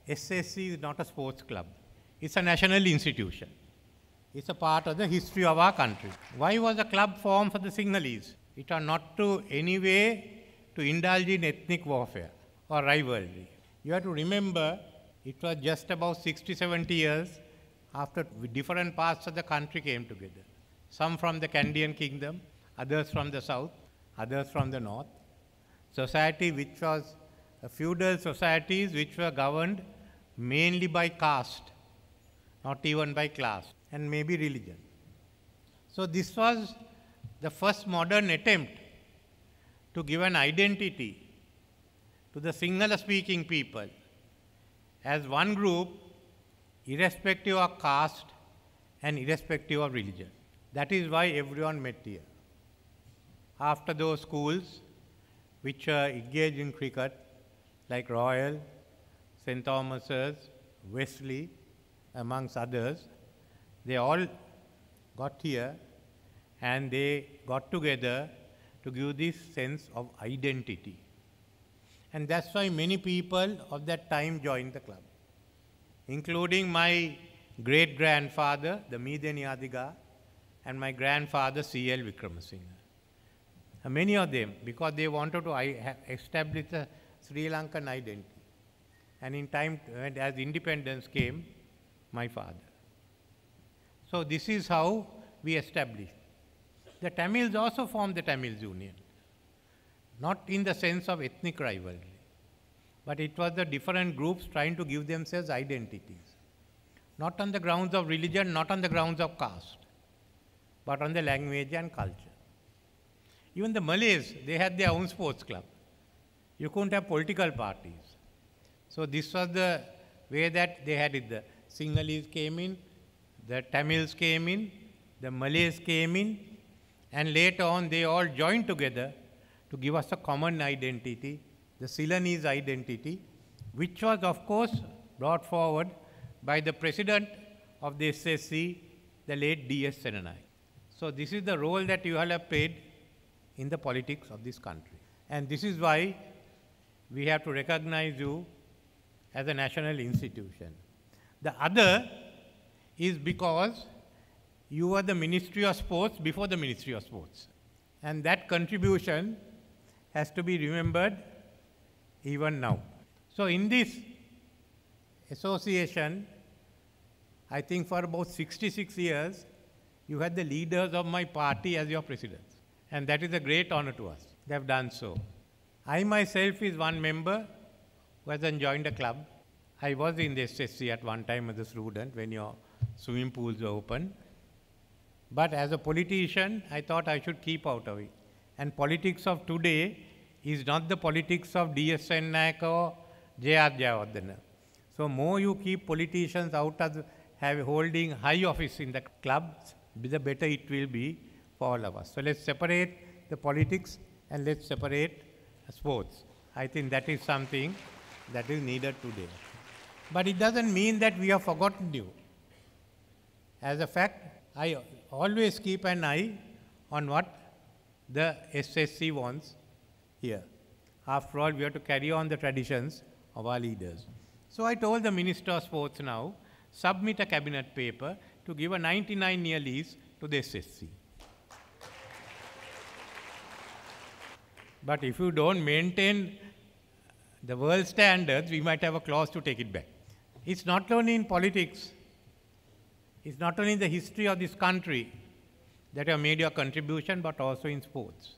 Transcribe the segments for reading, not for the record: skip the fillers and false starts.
SSC is not a sports club. It's a national institution. It's a part of the history of our country. Why was the club formed for the Sinhalese? It was not to any way to indulge in ethnic warfare or rivalry. You have to remember, it was just about 60, 70 years after different parts of the country came together. Some from the Kandyan kingdom, others from the south, others from the north. Society which was feudal societies which were governed mainly by caste, not even by class, and maybe religion. So this was the first modern attempt to give an identity to the Sinhala speaking people as one group, irrespective of caste and irrespective of religion. That is why everyone met here. After those schools which were engaged in cricket, like Royal, St. Thomas's, Wesley, amongst others, they all got here and they got together to give this sense of identity. And that's why many people of that time joined the club, including my great-grandfather, the Meedeni Adiga, and my grandfather, C.L. Wickramasinghe. Many of them, because they wanted to establish a Sri Lankan identity. And in time, as independence came, my father. So this is how we established. The Tamils also formed the Tamils Union, not in the sense of ethnic rivalry, but it was the different groups trying to give themselves identities, not on the grounds of religion, not on the grounds of caste, but on the language and culture. Even the Malays, they had their own sports club. You couldn't have political parties. So this was the way that they had it. The Sinhalese came in, the Tamils came in, the Malays came in, and later on they all joined together to give us a common identity, the Ceylonese identity, which was of course brought forward by the president of the SSC, the late D.S. Senanayake. So this is the role that you all have played in the politics of this country. And this is why we have to recognize you as a national institution. The other is because you were the Ministry of Sports before the Ministry of Sports. And that contribution has to be remembered even now. So in this association, I think for about 66 years, you had the leaders of my party as your presidents. And that is a great honor to us. They have done so. I myself is one member who hasn't joined a club. I was in the SSC at one time as a student when your swimming pools were open. But as a politician, I thought I should keep out of it. And politics of today is not the politics of D.S. Senanayake or J.R. Jayawardena. So more you keep politicians out of holding high office in the clubs, the better it will be for all of us. So let's separate the politics and let's separate sports. I think that is something that is needed today. But it doesn't mean that we have forgotten you. As a fact, I always keep an eye on what the SSC wants here. After all, we have to carry on the traditions of our leaders. So I told the Minister of Sports now, submit a cabinet paper to give a 99-year lease to the SSC. But if you don't maintain the world standards, we might have a clause to take it back. It's not only in politics, it's not only in the history of this country that have made your contribution, but also in sports.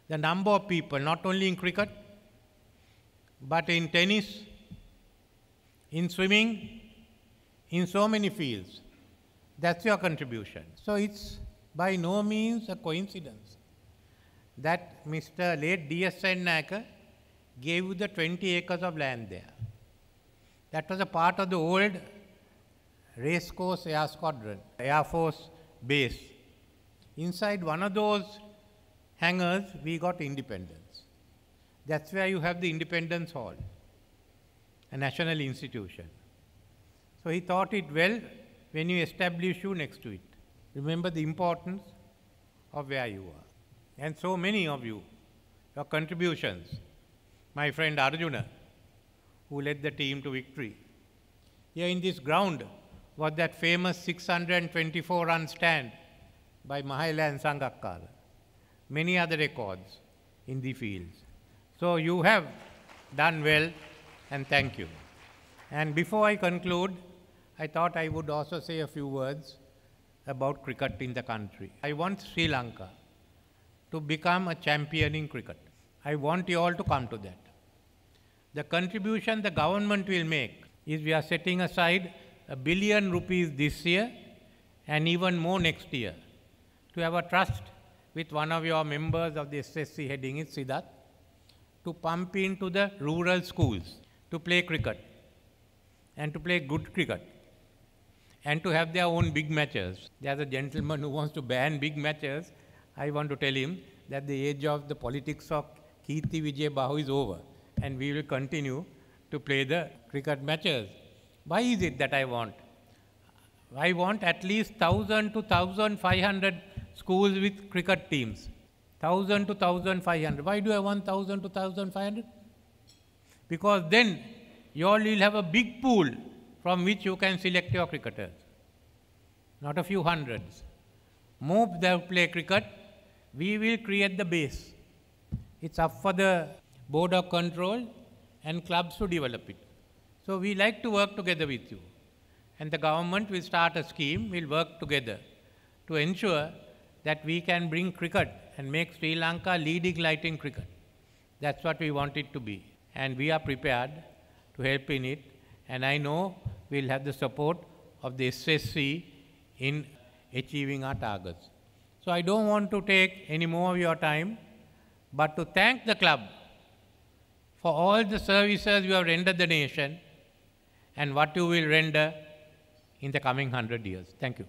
The number of people, not only in cricket, but in tennis, in swimming, in so many fields, that's your contribution. So it's by no means a coincidence that Mr. late D.S. Senanayake gave you the 20 acres of land there. That was a part of the old Racecourse Air Squadron, Air Force base. Inside one of those hangars, we got Independence. That's where you have the Independence Hall, a national institution. So he thought it well when you establish you next to it. Remember the importance of where you are. And so many of you, your contributions. My friend Arjuna, who led the team to victory Here in this ground was that famous 624-run stand by Mahela and Sangakkara. Many other records in the fields. So you have done well, and thank you. And before I conclude, I thought I would also say a few words about cricket in the country. I want Sri Lanka to become a champion in cricket. I want you all to come to that. The contribution the government will make is we are setting aside ₹1 billion this year and even more next year to have a trust with one of your members of the SSC heading it, Siddharth, to pump into the rural schools to play cricket and to play good cricket and to have their own big matches. There's a gentleman who wants to ban big matches. I want to tell him that the age of the politics of Kirti Vijay Bahu is over, and we will continue to play the cricket matches. Why is it that I want? I want at least 1,000 to 1,500 schools with cricket teams. 1,000 to 1,500. Why do I want 1,000 to 1,500? Because then you all will have a big pool from which you can select your cricketers. Not a few hundreds. More that play cricket, we will create the base. It's up for the Board of Control and clubs to develop it. So we like to work together with you. And the government will start a scheme, we'll work together to ensure that we can bring cricket and make Sri Lanka leading light in cricket. That's what we want it to be. And we are prepared to help in it. And I know we'll have the support of the SSC in achieving our targets. So I don't want to take any more of your time, but to thank the club for all the services you have rendered the nation and what you will render in the coming 100 years. Thank you.